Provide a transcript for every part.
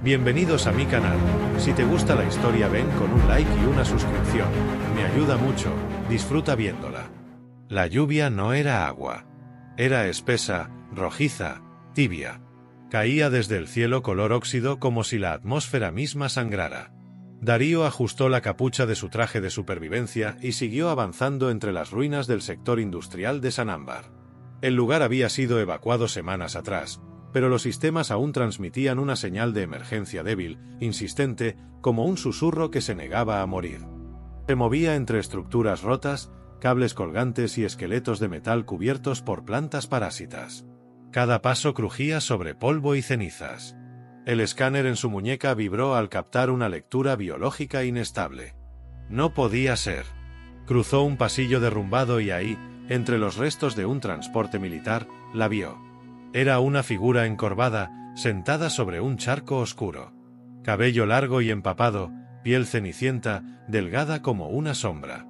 Bienvenidos a mi canal. Si te gusta la historia ven con un like y una suscripción. Me ayuda mucho, disfruta viéndola. La lluvia no era agua. Era espesa, rojiza, tibia. Caía desde el cielo color óxido como si la atmósfera misma sangrara. Darío ajustó la capucha de su traje de supervivencia y siguió avanzando entre las ruinas del sector industrial de Sanambar. El lugar había sido evacuado semanas atrás, pero los sistemas aún transmitían una señal de emergencia débil, insistente, como un susurro que se negaba a morir. Se movía entre estructuras rotas, cables colgantes y esqueletos de metal cubiertos por plantas parásitas. Cada paso crujía sobre polvo y cenizas. El escáner en su muñeca vibró al captar una lectura biológica inestable. No podía ser. Cruzó un pasillo derrumbado y ahí, entre los restos de un transporte militar, la vio. Era una figura encorvada, sentada sobre un charco oscuro. Cabello largo y empapado, piel cenicienta, delgada como una sombra.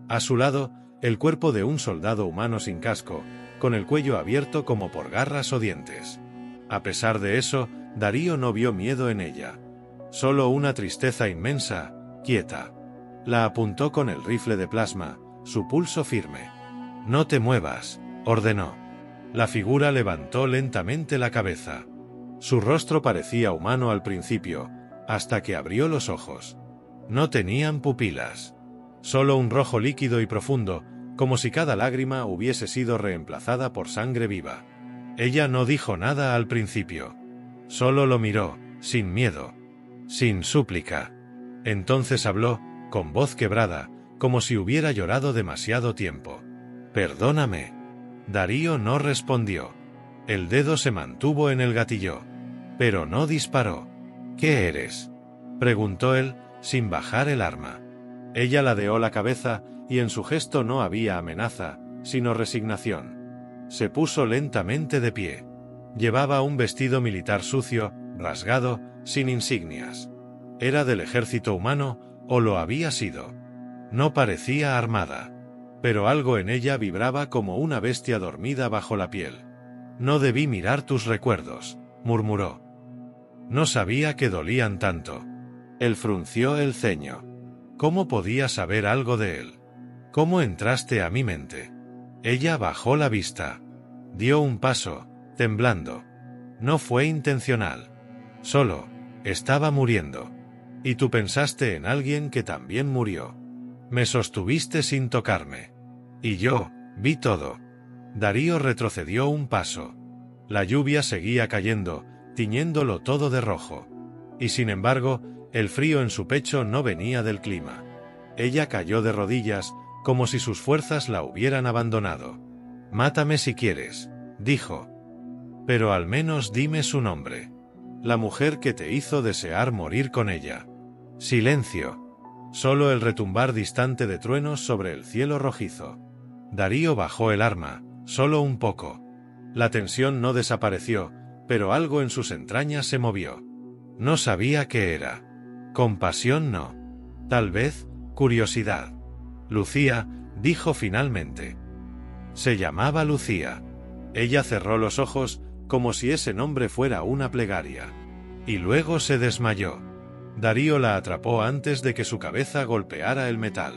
A su lado, el cuerpo de un soldado humano sin casco, con el cuello abierto como por garras o dientes. A pesar de eso, Darío no vio miedo en ella. Solo una tristeza inmensa, quieta. La apuntó con el rifle de plasma, su pulso firme. «No te muevas», ordenó. La figura levantó lentamente la cabeza. Su rostro parecía humano al principio, hasta que abrió los ojos. No tenían pupilas. Solo un rojo líquido y profundo, como si cada lágrima hubiese sido reemplazada por sangre viva. Ella no dijo nada al principio. Solo lo miró, sin miedo, sin súplica. Entonces habló, con voz quebrada, como si hubiera llorado demasiado tiempo. «Perdóname». Darío no respondió. El dedo se mantuvo en el gatillo. Pero no disparó. «¿Qué eres?», preguntó él, sin bajar el arma. Ella ladeó la cabeza, y en su gesto no había amenaza, sino resignación. Se puso lentamente de pie. Llevaba un vestido militar sucio, rasgado, sin insignias. ¿Era del ejército humano, o lo había sido? No parecía armada. Pero algo en ella vibraba como una bestia dormida bajo la piel. «No debí mirar tus recuerdos», murmuró. No sabía que dolían tanto. Él frunció el ceño. ¿Cómo podía saber algo de él? ¿Cómo entraste a mi mente? Ella bajó la vista. Dio un paso, temblando. No fue intencional. Solo, estaba muriendo. Y tú pensaste en alguien que también murió. Me sostuviste sin tocarme. Y yo, vi todo. Darío retrocedió un paso. La lluvia seguía cayendo, tiñéndolo todo de rojo. Y sin embargo, el frío en su pecho no venía del clima. Ella cayó de rodillas, como si sus fuerzas la hubieran abandonado. «Mátame si quieres», dijo. «Pero al menos dime su nombre. La mujer que te hizo desear morir con ella». Silencio. Solo el retumbar distante de truenos sobre el cielo rojizo. Darío bajó el arma, solo un poco. La tensión no desapareció, pero algo en sus entrañas se movió. No sabía qué era. Compasión no. Tal vez, curiosidad. «Lucía», dijo finalmente. Se llamaba Lucía. Ella cerró los ojos, como si ese nombre fuera una plegaria. Y luego se desmayó. Darío la atrapó antes de que su cabeza golpeara el metal.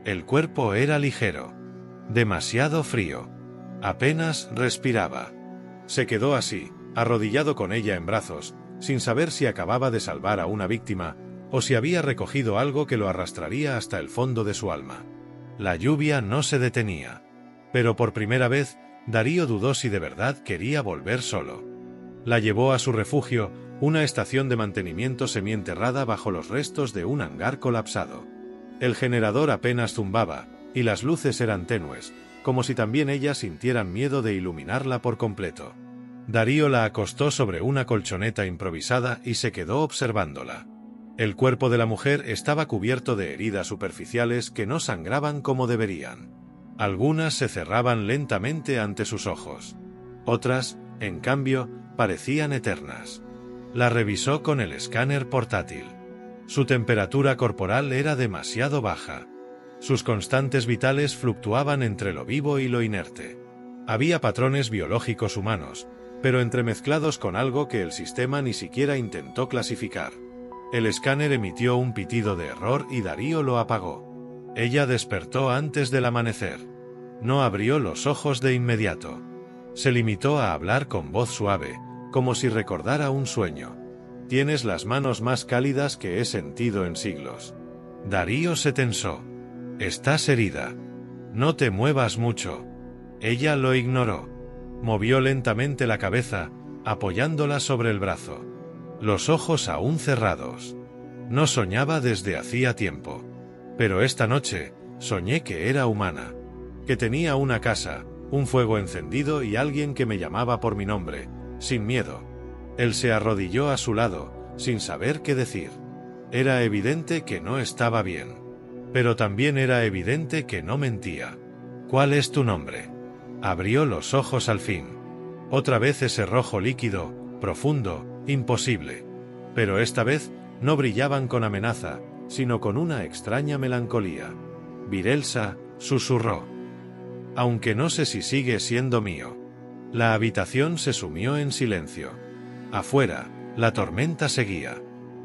El cuerpo era ligero. Demasiado frío. Apenas respiraba. Se quedó así, arrodillado con ella en brazos, sin saber si acababa de salvar a una víctima, o si había recogido algo que lo arrastraría hasta el fondo de su alma. La lluvia no se detenía. Pero por primera vez, Darío dudó si de verdad quería volver solo. La llevó a su refugio, una estación de mantenimiento semienterrada bajo los restos de un hangar colapsado. El generador apenas zumbaba, y las luces eran tenues, como si también ellas sintieran miedo de iluminarla por completo. Darío la acostó sobre una colchoneta improvisada y se quedó observándola. El cuerpo de la mujer estaba cubierto de heridas superficiales que no sangraban como deberían. Algunas se cerraban lentamente ante sus ojos. Otras, en cambio, parecían eternas. La revisó con el escáner portátil. Su temperatura corporal era demasiado baja. Sus constantes vitales fluctuaban entre lo vivo y lo inerte. Había patrones biológicos humanos, pero entremezclados con algo que el sistema ni siquiera intentó clasificar. El escáner emitió un pitido de error y Darío lo apagó. Ella despertó antes del amanecer. No abrió los ojos de inmediato. Se limitó a hablar con voz suave, como si recordara un sueño. «Tienes las manos más cálidas que he sentido en siglos». Darío se tensó. «Estás herida. No te muevas mucho». Ella lo ignoró. Movió lentamente la cabeza, apoyándola sobre el brazo. Los ojos aún cerrados. No soñaba desde hacía tiempo. Pero esta noche, soñé que era humana. Que tenía una casa, un fuego encendido y alguien que me llamaba por mi nombre, sin miedo. Él se arrodilló a su lado, sin saber qué decir. Era evidente que no estaba bien. Pero también era evidente que no mentía. «¿Cuál es tu nombre?» Abrió los ojos al fin. Otra vez ese rojo líquido, profundo, imposible. Pero esta vez no brillaban con amenaza, sino con una extraña melancolía. «Virelsa», susurró. «Aunque no sé si sigue siendo mío». La habitación se sumió en silencio. Afuera, la tormenta seguía.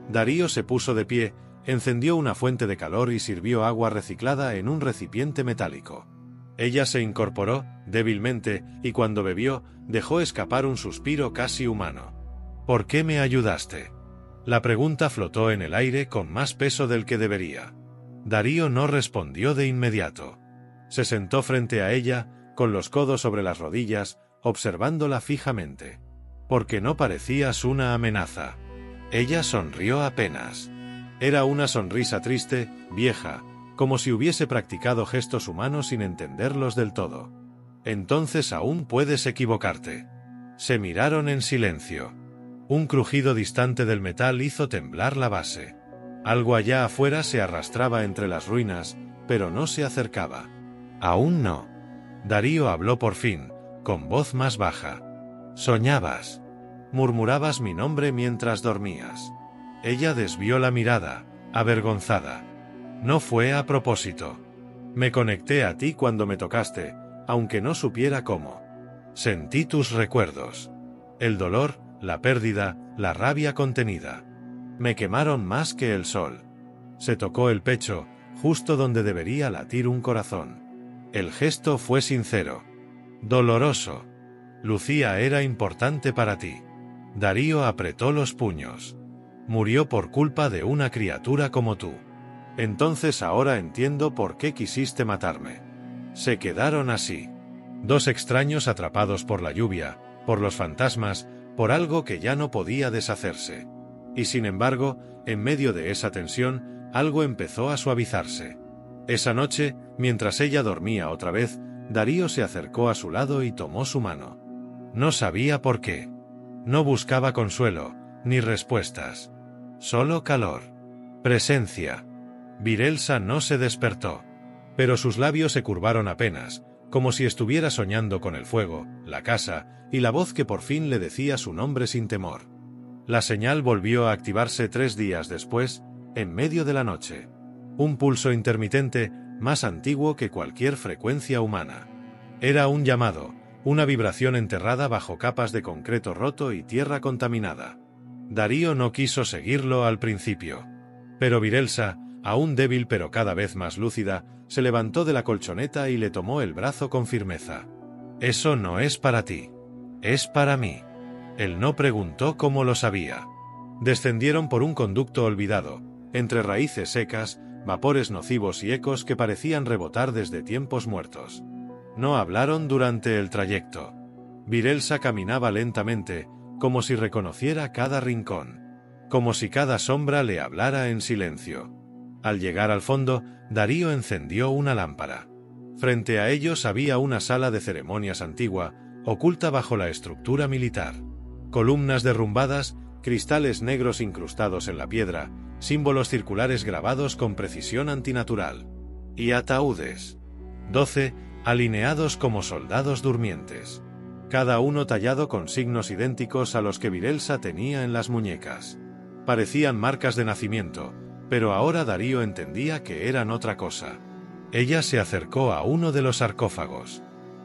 Darío se puso de pie, encendió una fuente de calor y sirvió agua reciclada en un recipiente metálico. Ella se incorporó, débilmente, y cuando bebió, dejó escapar un suspiro casi humano. «¿Por qué me ayudaste?» La pregunta flotó en el aire con más peso del que debería. Darío no respondió de inmediato. Se sentó frente a ella, con los codos sobre las rodillas, observándola fijamente. «Porque no parecías una amenaza». Ella sonrió apenas. Era una sonrisa triste, vieja, como si hubiese practicado gestos humanos sin entenderlos del todo. «Entonces aún puedes equivocarte». Se miraron en silencio. Un crujido distante del metal hizo temblar la base. Algo allá afuera se arrastraba entre las ruinas, pero no se acercaba. «Aún no». Darío habló por fin, con voz más baja. «Soñabas. Murmurabas mi nombre mientras dormías». Ella desvió la mirada, avergonzada. «No fue a propósito. Me conecté a ti cuando me tocaste, aunque no supiera cómo. Sentí tus recuerdos. El dolor, la pérdida, la rabia contenida. Me quemaron más que el sol». Se tocó el pecho, justo donde debería latir un corazón. El gesto fue sincero. Doloroso. «Lucía era importante para ti». Darío apretó los puños. «Murió por culpa de una criatura como tú. Entonces ahora entiendo por qué quisiste matarme». Se quedaron así. Dos extraños atrapados por la lluvia, por los fantasmas, por algo que ya no podía deshacerse. Y sin embargo, en medio de esa tensión, algo empezó a suavizarse. Esa noche, mientras ella dormía otra vez, Darío se acercó a su lado y tomó su mano. No sabía por qué. No buscaba consuelo, ni respuestas. Solo calor. Presencia. Virelsa no se despertó. Pero sus labios se curvaron apenas, como si estuviera soñando con el fuego, la casa, y la voz que por fin le decía su nombre sin temor. La señal volvió a activarse 3 días después, en medio de la noche. Un pulso intermitente, más antiguo que cualquier frecuencia humana. Era un llamado, una vibración enterrada bajo capas de concreto roto y tierra contaminada. Darío no quiso seguirlo al principio. Pero Virelsa, aún débil pero cada vez más lúcida, se levantó de la colchoneta y le tomó el brazo con firmeza. «Eso no es para ti. Es para mí». Él no preguntó cómo lo sabía. Descendieron por un conducto olvidado, entre raíces secas, vapores nocivos y ecos que parecían rebotar desde tiempos muertos. No hablaron durante el trayecto. Virelsa caminaba lentamente, como si reconociera cada rincón, como si cada sombra le hablara en silencio. Al llegar al fondo, Darío encendió una lámpara. Frente a ellos había una sala de ceremonias antigua, oculta bajo la estructura militar. Columnas derrumbadas, cristales negros incrustados en la piedra, símbolos circulares grabados con precisión antinatural. Y ataúdes. 12, alineados como soldados durmientes. Cada uno tallado con signos idénticos a los que Virelsa tenía en las muñecas. Parecían marcas de nacimiento, pero ahora Darío entendía que eran otra cosa. Ella se acercó a uno de los sarcófagos.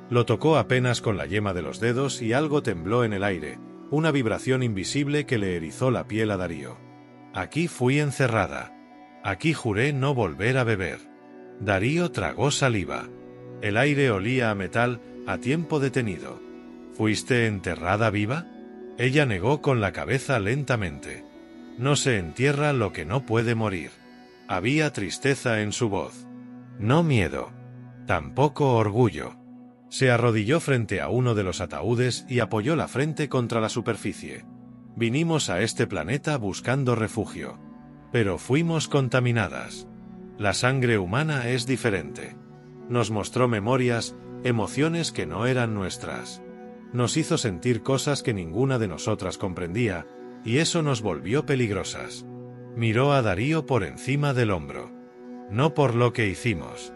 Lo tocó apenas con la yema de los dedos y algo tembló en el aire, una vibración invisible que le erizó la piel a Darío. Aquí fui encerrada. Aquí juré no volver a beber. Darío tragó saliva. El aire olía a metal, a tiempo detenido. ¿Fuiste enterrada viva? Ella negó con la cabeza lentamente. No se entierra lo que no puede morir. Había tristeza en su voz. No miedo. Tampoco orgullo. Se arrodilló frente a uno de los ataúdes y apoyó la frente contra la superficie. Vinimos a este planeta buscando refugio. Pero fuimos contaminadas. La sangre humana es diferente. Nos mostró memorias, emociones que no eran nuestras. Nos hizo sentir cosas que ninguna de nosotras comprendía, y eso nos volvió peligrosas. Miró a Darío por encima del hombro. No por lo que hicimos,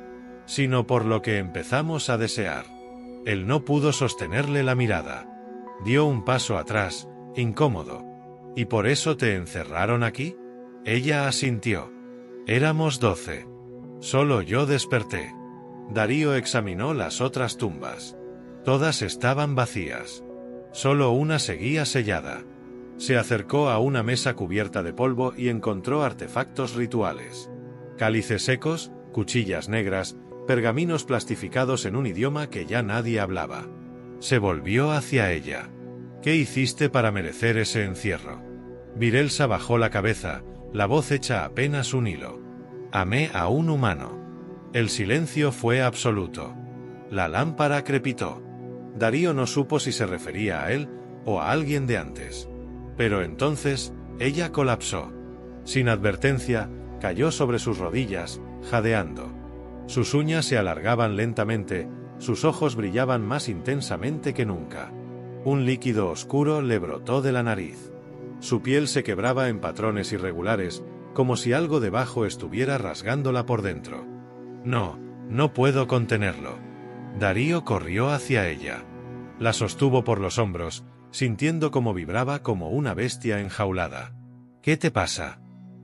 sino por lo que empezamos a desear. Él no pudo sostenerle la mirada. Dio un paso atrás, incómodo. ¿Y por eso te encerraron aquí? Ella asintió. Éramos 12. Solo yo desperté. Darío examinó las otras tumbas. Todas estaban vacías. Solo una seguía sellada. Se acercó a una mesa cubierta de polvo y encontró artefactos rituales. Cálices secos, cuchillas negras, pergaminos plastificados en un idioma que ya nadie hablaba. Se volvió hacia ella. ¿Qué hiciste para merecer ese encierro? Virelsa bajó la cabeza, la voz hecha apenas un hilo. Amé a un humano. El silencio fue absoluto. La lámpara crepitó. Darío no supo si se refería a él o a alguien de antes. Pero entonces, ella colapsó. Sin advertencia, cayó sobre sus rodillas, jadeando. Sus uñas se alargaban lentamente, sus ojos brillaban más intensamente que nunca. Un líquido oscuro le brotó de la nariz. Su piel se quebraba en patrones irregulares, como si algo debajo estuviera rasgándola por dentro. No, no puedo contenerlo. Darío corrió hacia ella. La sostuvo por los hombros, sintiendo cómo vibraba como una bestia enjaulada. ¿Qué te pasa?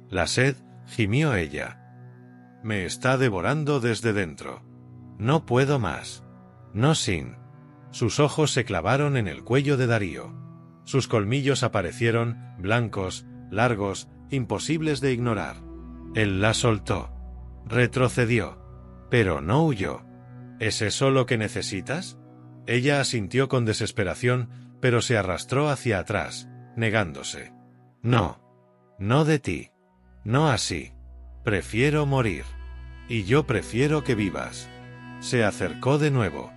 La sed, gimió ella. Me está devorando desde dentro. No puedo más. No sin. Sus ojos se clavaron en el cuello de Darío. Sus colmillos aparecieron, blancos, largos, imposibles de ignorar. Él la soltó. Retrocedió. Pero no huyó. ¿Es eso lo que necesitas? Ella asintió con desesperación, pero se arrastró hacia atrás, negándose. No. No de ti. No así. Prefiero morir. Y yo prefiero que vivas. Se acercó de nuevo.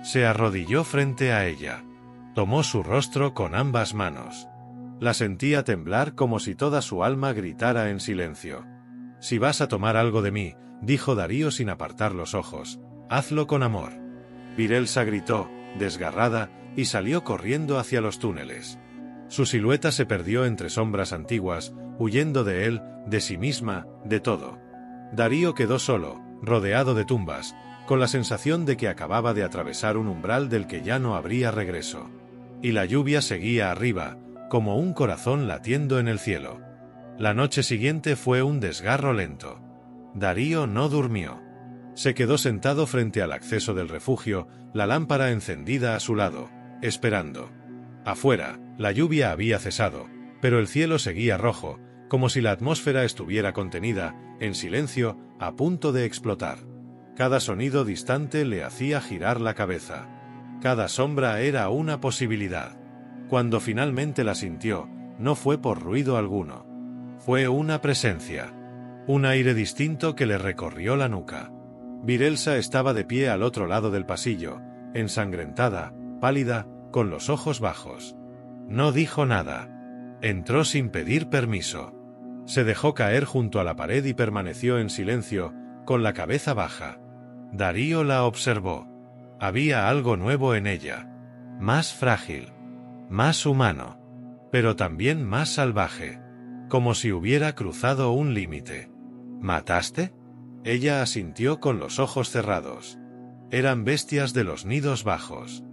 Se arrodilló frente a ella. Tomó su rostro con ambas manos. La sentía temblar como si toda su alma gritara en silencio. Si vas a tomar algo de mí, dijo Darío sin apartar los ojos, hazlo con amor. Virelsa gritó, desgarrada, y salió corriendo hacia los túneles. Su silueta se perdió entre sombras antiguas, huyendo de él, de sí misma, de todo. Darío quedó solo, rodeado de tumbas, con la sensación de que acababa de atravesar un umbral del que ya no habría regreso. Y la lluvia seguía arriba, como un corazón latiendo en el cielo. La noche siguiente fue un desgarro lento. Darío no durmió. Se quedó sentado frente al acceso del refugio, la lámpara encendida a su lado, esperando. Afuera, la lluvia había cesado, pero el cielo seguía rojo, como si la atmósfera estuviera contenida, en silencio, a punto de explotar. Cada sonido distante le hacía girar la cabeza. Cada sombra era una posibilidad. Cuando finalmente la sintió, no fue por ruido alguno. Fue una presencia. Un aire distinto que le recorrió la nuca. Virelsa estaba de pie al otro lado del pasillo, ensangrentada, pálida, con los ojos bajos. No dijo nada. Entró sin pedir permiso. Se dejó caer junto a la pared y permaneció en silencio, con la cabeza baja. Darío la observó. Había algo nuevo en ella. Más frágil. Más humano. Pero también más salvaje. Como si hubiera cruzado un límite. ¿Mataste? Ella asintió con los ojos cerrados. Eran bestias de los nidos bajos.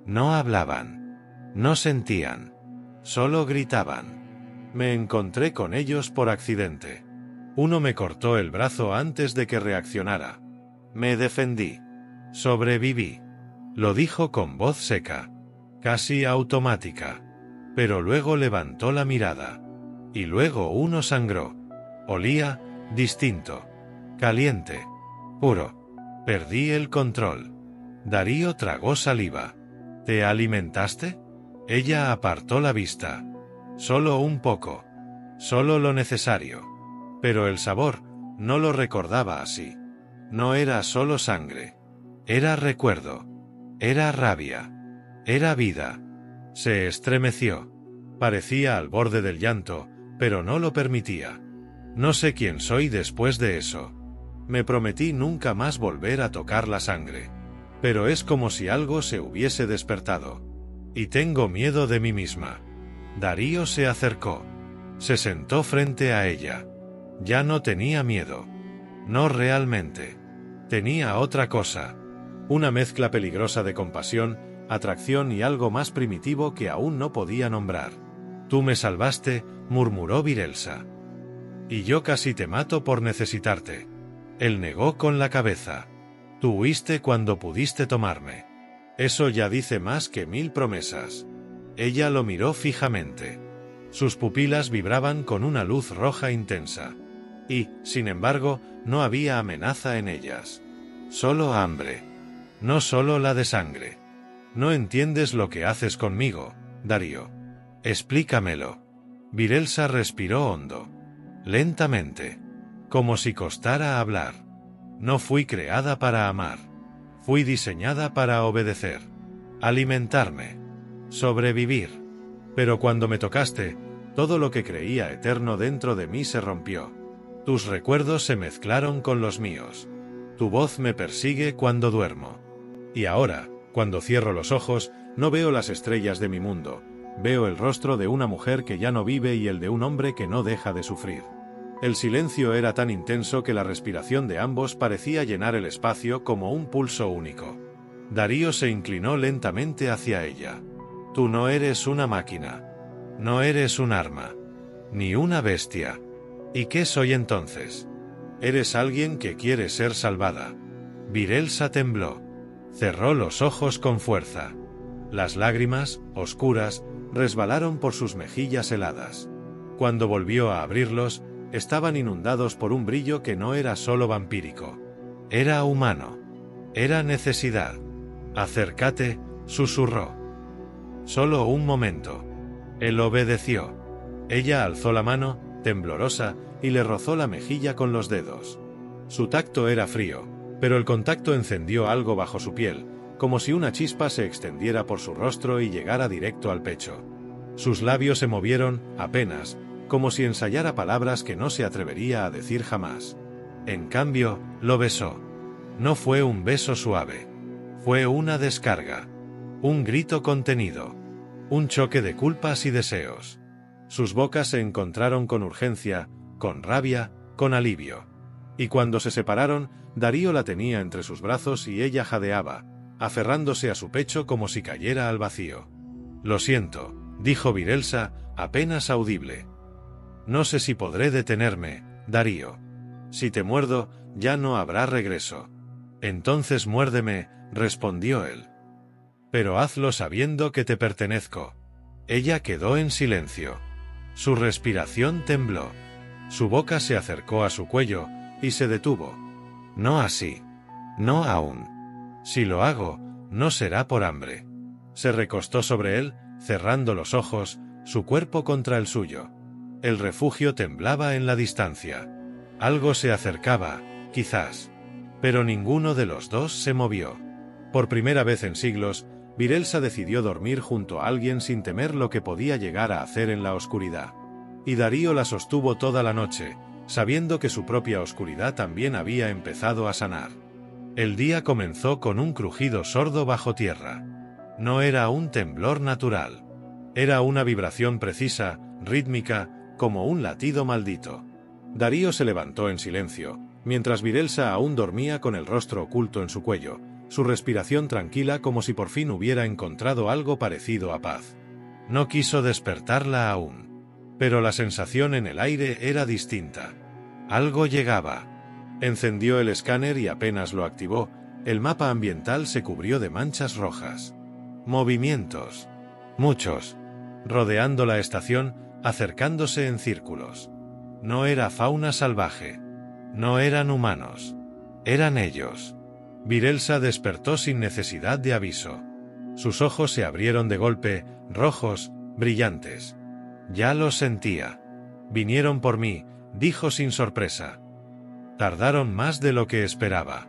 No hablaban. No sentían. Solo gritaban. Me encontré con ellos por accidente. Uno me cortó el brazo antes de que reaccionara. Me defendí. Sobreviví. Lo dijo con voz seca, casi automática. Pero luego levantó la mirada. Y luego uno sangró. Olía distinto. Caliente. Puro. Perdí el control. Darío tragó saliva. ¿Te alimentaste? Ella apartó la vista. Solo un poco. Solo lo necesario. Pero el sabor no lo recordaba así. No era solo sangre. Era recuerdo. Era rabia. Era vida. Se estremeció. Parecía al borde del llanto, pero no lo permitía. No sé quién soy después de eso. Me prometí nunca más volver a tocar la sangre. Pero es como si algo se hubiese despertado. Y tengo miedo de mí misma. Darío se acercó. Se sentó frente a ella. Ya no tenía miedo. No realmente. Tenía otra cosa. Una mezcla peligrosa de compasión, atracción y algo más primitivo que aún no podía nombrar. Tú me salvaste, murmuró Virelsa. Y yo casi te mato por necesitarte. Él negó con la cabeza. Tú huiste cuando pudiste tomarme. Eso ya dice más que 1000 promesas. Ella lo miró fijamente. Sus pupilas vibraban con una luz roja intensa. Y, sin embargo, no había amenaza en ellas. Solo hambre. No solo la de sangre. No entiendes lo que haces conmigo, Darío. Explícamelo. Virelsa respiró hondo. Lentamente. Como si costara hablar. No fui creada para amar. Fui diseñada para obedecer. Alimentarme. Sobrevivir. Pero cuando me tocaste, todo lo que creía eterno dentro de mí se rompió. Tus recuerdos se mezclaron con los míos. Tu voz me persigue cuando duermo. Y ahora, cuando cierro los ojos, no veo las estrellas de mi mundo. Veo el rostro de una mujer que ya no vive y el de un hombre que no deja de sufrir. El silencio era tan intenso que la respiración de ambos parecía llenar el espacio como un pulso único. Darío se inclinó lentamente hacia ella. Tú no eres una máquina. No eres un arma. Ni una bestia. ¿Y qué soy entonces? Eres alguien que quiere ser salvada. Virelsa tembló. Cerró los ojos con fuerza. Las lágrimas, oscuras, resbalaron por sus mejillas heladas. Cuando volvió a abrirlos, estaban inundados por un brillo que no era solo vampírico. Era humano. Era necesidad. Acércate, susurró. Solo un momento. Él obedeció. Ella alzó la mano, temblorosa, y le rozó la mejilla con los dedos. Su tacto era frío, pero el contacto encendió algo bajo su piel, como si una chispa se extendiera por su rostro y llegara directo al pecho. Sus labios se movieron, apenas, como si ensayara palabras que no se atrevería a decir jamás. En cambio, lo besó. No fue un beso suave. Fue una descarga. Un grito contenido. Un choque de culpas y deseos. Sus bocas se encontraron con urgencia, con rabia, con alivio. Y cuando se separaron, Darío la tenía entre sus brazos y ella jadeaba, aferrándose a su pecho como si cayera al vacío. Lo siento, dijo Virelsa, apenas audible. No sé si podré detenerme, Darío. Si te muerdo, ya no habrá regreso. Entonces muérdeme, respondió él. Pero hazlo sabiendo que te pertenezco. Ella quedó en silencio. Su respiración tembló. Su boca se acercó a su cuello, y se detuvo. No así. No aún. Si lo hago, no será por hambre. Se recostó sobre él, cerrando los ojos, su cuerpo contra el suyo. El refugio temblaba en la distancia. Algo se acercaba, quizás. Pero ninguno de los dos se movió. Por primera vez en siglos, Virelsa decidió dormir junto a alguien sin temer lo que podía llegar a hacer en la oscuridad. Y Darío la sostuvo toda la noche, sabiendo que su propia oscuridad también había empezado a sanar. El día comenzó con un crujido sordo bajo tierra. No era un temblor natural. Era una vibración precisa, rítmica, como un latido maldito. Darío se levantó en silencio, mientras Virelsa aún dormía con el rostro oculto en su cuello, su respiración tranquila como si por fin hubiera encontrado algo parecido a paz. No quiso despertarla aún. Pero la sensación en el aire era distinta. Algo llegaba. Encendió el escáner y apenas lo activó, El mapa ambiental se cubrió de manchas rojas. Movimientos. Muchos. Rodeando la estación, acercándose en círculos. No era fauna salvaje. No eran humanos. Eran ellos. Virelsa despertó sin necesidad de aviso. Sus ojos se abrieron de golpe, rojos, brillantes. Ya los sentía. Vinieron por mí, dijo sin sorpresa. Tardaron más de lo que esperaba.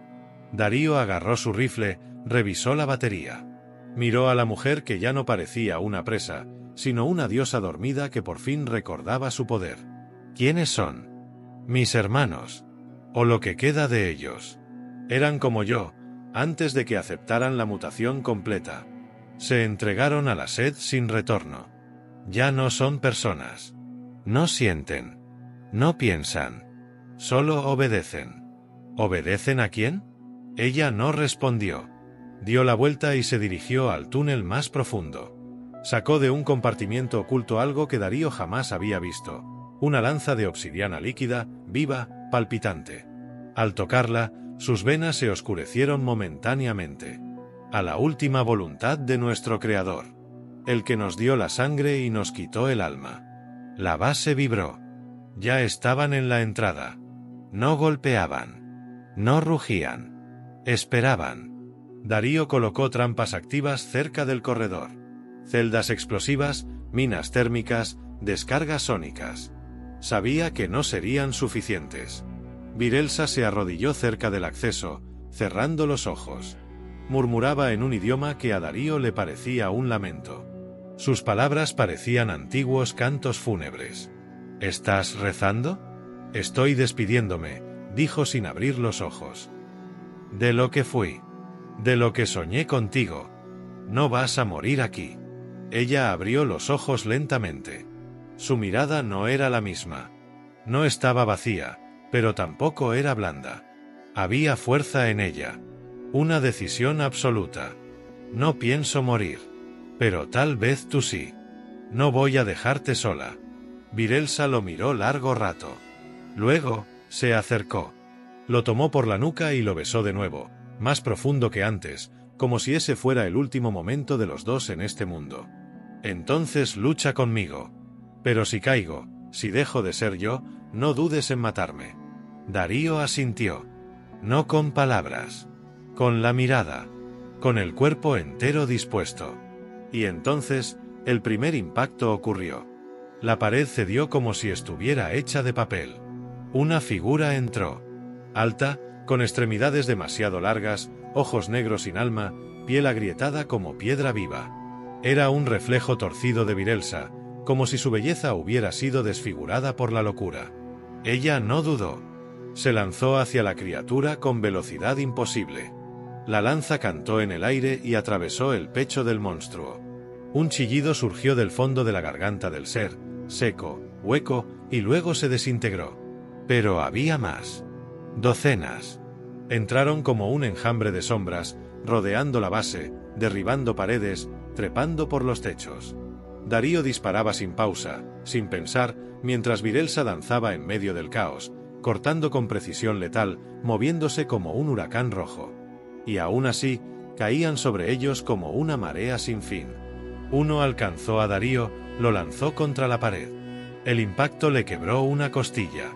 Darío agarró su rifle, revisó la batería. Miró a la mujer que ya no parecía una presa, sino una diosa dormida que por fin recordaba su poder. ¿Quiénes son? Mis hermanos. O lo que queda de ellos. Eran como yo, antes de que aceptaran la mutación completa. Se entregaron a la sed sin retorno. Ya no son personas. No sienten. No piensan. Solo obedecen. ¿Obedecen a quién? Ella no respondió. Dio la vuelta y se dirigió al túnel más profundo. Sacó de un compartimiento oculto algo que Darío jamás había visto. Una lanza de obsidiana líquida, viva, palpitante. Al tocarla, sus venas se oscurecieron momentáneamente. A la última voluntad de nuestro Creador. El que nos dio la sangre y nos quitó el alma. La base vibró. Ya estaban en la entrada. No golpeaban. No rugían. Esperaban. Darío colocó trampas activas cerca del corredor. Celdas explosivas, minas térmicas, descargas sónicas. Sabía que no serían suficientes. Virelsa se arrodilló cerca del acceso, cerrando los ojos. Murmuraba en un idioma que a Darío le parecía un lamento. Sus palabras parecían antiguos cantos fúnebres. ¿Estás rezando? Estoy despidiéndome, dijo sin abrir los ojos. De lo que fui. De lo que soñé contigo. No vas a morir aquí. Ella abrió los ojos lentamente. Su mirada no era la misma. No estaba vacía, pero tampoco era blanda. Había fuerza en ella. Una decisión absoluta. No pienso morir. Pero tal vez tú sí. No voy a dejarte sola. Virelsa lo miró largo rato. Luego, se acercó. Lo tomó por la nuca y lo besó de nuevo, más profundo que antes, como si ese fuera el último momento de los dos en este mundo. Entonces lucha conmigo. Pero si caigo, si dejo de ser yo, no dudes en matarme. Darío asintió. No con palabras. Con la mirada. Con el cuerpo entero dispuesto. Y entonces, el primer impacto ocurrió. La pared cedió como si estuviera hecha de papel. Una figura entró. Alta, con extremidades demasiado largas, ojos negros sin alma, piel agrietada como piedra viva. Era un reflejo torcido de Virelsa, como si su belleza hubiera sido desfigurada por la locura. Ella no dudó. Se lanzó hacia la criatura con velocidad imposible. La lanza cantó en el aire y atravesó el pecho del monstruo. Un chillido surgió del fondo de la garganta del ser, seco, hueco, y luego se desintegró. Pero había más. Docenas. Entraron como un enjambre de sombras, rodeando la base, derribando paredes, trepando por los techos. Darío disparaba sin pausa, sin pensar, mientras Virelsa danzaba en medio del caos, cortando con precisión letal, moviéndose como un huracán rojo. Y aún así, caían sobre ellos como una marea sin fin. Uno alcanzó a Darío, lo lanzó contra la pared. El impacto le quebró una costilla.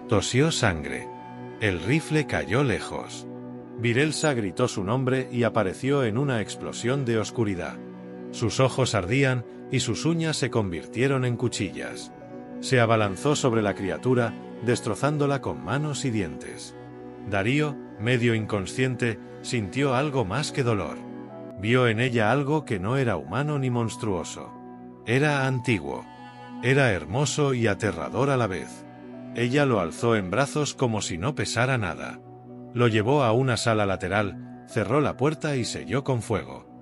Tosió sangre. El rifle cayó lejos. Virelsa gritó su nombre y apareció en una explosión de oscuridad. Sus ojos ardían y sus uñas se convirtieron en cuchillas. Se abalanzó sobre la criatura, destrozándola con manos y dientes. Darío, medio inconsciente, sintió algo más que dolor. Vio en ella algo que no era humano ni monstruoso. Era antiguo. Era hermoso y aterrador a la vez. Ella lo alzó en brazos como si no pesara nada. Lo llevó a una sala lateral, cerró la puerta y selló con fuego.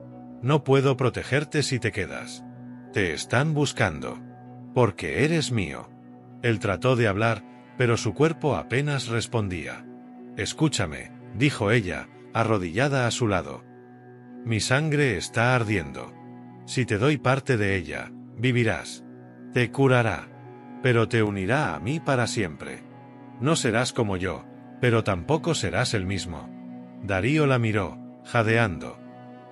No puedo protegerte si te quedas. Te están buscando. Porque eres mío. Él trató de hablar, pero su cuerpo apenas respondía. Escúchame, dijo ella, arrodillada a su lado. Mi sangre está ardiendo. Si te doy parte de ella, vivirás. Te curará. Pero te unirá a mí para siempre. No serás como yo, pero tampoco serás el mismo. Darío la miró, jadeando.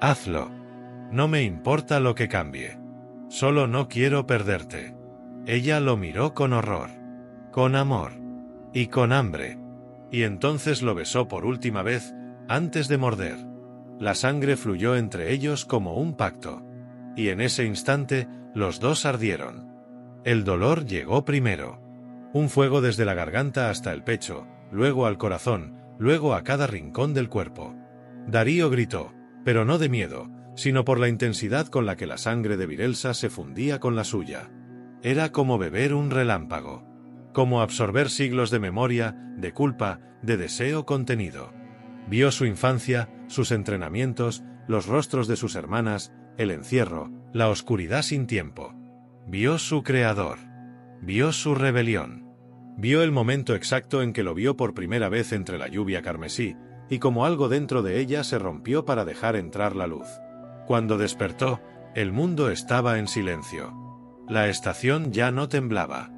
Hazlo. No me importa lo que cambie. Solo no quiero perderte. Ella lo miró con horror, con amor y con hambre. Y entonces lo besó por última vez, antes de morder. La sangre fluyó entre ellos como un pacto. Y en ese instante, los dos ardieron. El dolor llegó primero. Un fuego desde la garganta hasta el pecho, luego al corazón, luego a cada rincón del cuerpo. Darío gritó, pero no de miedo, sino por la intensidad con la que la sangre de Virelsa se fundía con la suya. Era como beber un relámpago. Como absorber siglos de memoria, de culpa, de deseo contenido. Vio su infancia, sus entrenamientos, los rostros de sus hermanas, el encierro, la oscuridad sin tiempo. Vio su creador. Vio su rebelión. Vio el momento exacto en que lo vio por primera vez entre la lluvia carmesí, y como algo dentro de ella se rompió para dejar entrar la luz. Cuando despertó, el mundo estaba en silencio. La estación ya no temblaba.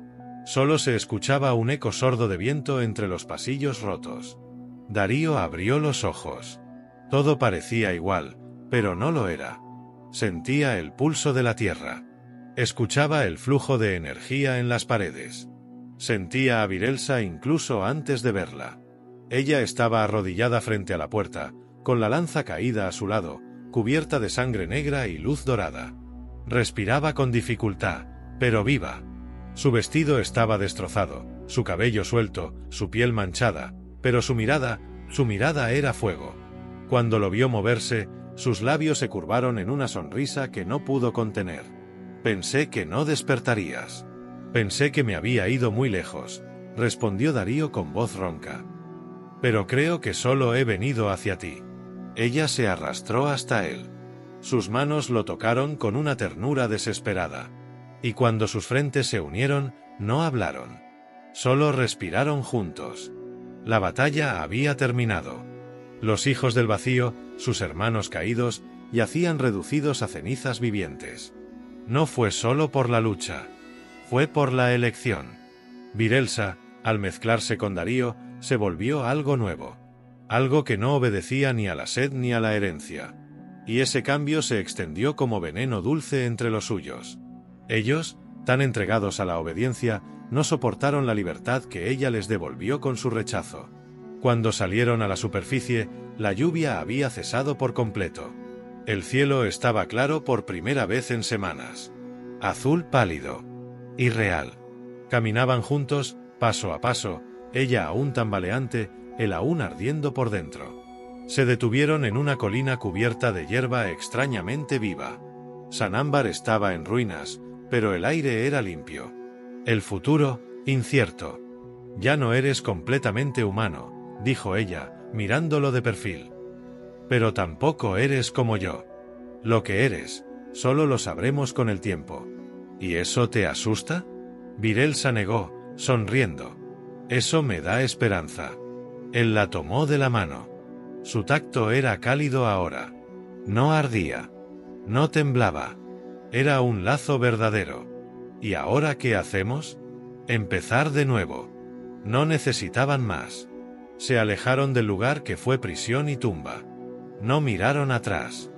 Solo se escuchaba un eco sordo de viento entre los pasillos rotos. Darío abrió los ojos. Todo parecía igual, pero no lo era. Sentía el pulso de la tierra. Escuchaba el flujo de energía en las paredes. Sentía a Virelsa incluso antes de verla. Ella estaba arrodillada frente a la puerta, con la lanza caída a su lado, cubierta de sangre negra y luz dorada. Respiraba con dificultad, pero viva. Su vestido estaba destrozado, su cabello suelto, su piel manchada, pero su mirada era fuego. Cuando lo vio moverse, sus labios se curvaron en una sonrisa que no pudo contener. Pensé que no despertarías. Pensé que me había ido muy lejos, respondió Darío con voz ronca. Pero creo que solo he venido hacia ti. Ella se arrastró hasta él. Sus manos lo tocaron con una ternura desesperada. Y cuando sus frentes se unieron, no hablaron. Solo respiraron juntos. La batalla había terminado. Los hijos del vacío, sus hermanos caídos, yacían reducidos a cenizas vivientes. No fue solo por la lucha. Fue por la elección. Virelsa, al mezclarse con Darío, se volvió algo nuevo. Algo que no obedecía ni a la sed ni a la herencia. Y ese cambio se extendió como veneno dulce entre los suyos. Ellos, tan entregados a la obediencia, no soportaron la libertad que ella les devolvió con su rechazo. Cuando salieron a la superficie, la lluvia había cesado por completo. El cielo estaba claro por primera vez en semanas. Azul pálido. Irreal. Caminaban juntos, paso a paso, ella aún tambaleante, él aún ardiendo por dentro. Se detuvieron en una colina cubierta de hierba extrañamente viva. Sanambar estaba en ruinas, pero el aire era limpio. El futuro, incierto. Ya no eres completamente humano, dijo ella, mirándolo de perfil. Pero tampoco eres como yo. Lo que eres, solo lo sabremos con el tiempo. ¿Y eso te asusta? Virelsa negó, sonriendo. Eso me da esperanza. Él la tomó de la mano. Su tacto era cálido ahora. No ardía. No temblaba. Era un lazo verdadero. ¿Y ahora qué hacemos? Empezar de nuevo. No necesitaban más. Se alejaron del lugar que fue prisión y tumba. No miraron atrás.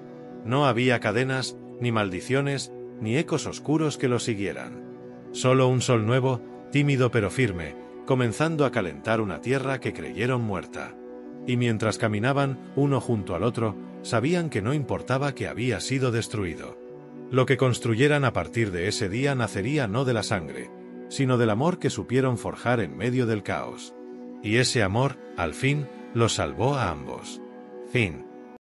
No había cadenas, ni maldiciones, ni ecos oscuros que lo siguieran. Solo un sol nuevo, tímido pero firme, comenzando a calentar una tierra que creyeron muerta. Y mientras caminaban, uno junto al otro, sabían que no importaba que había sido destruido. Lo que construyeran a partir de ese día nacería no de la sangre, sino del amor que supieron forjar en medio del caos. Y ese amor, al fin, los salvó a ambos. Fin.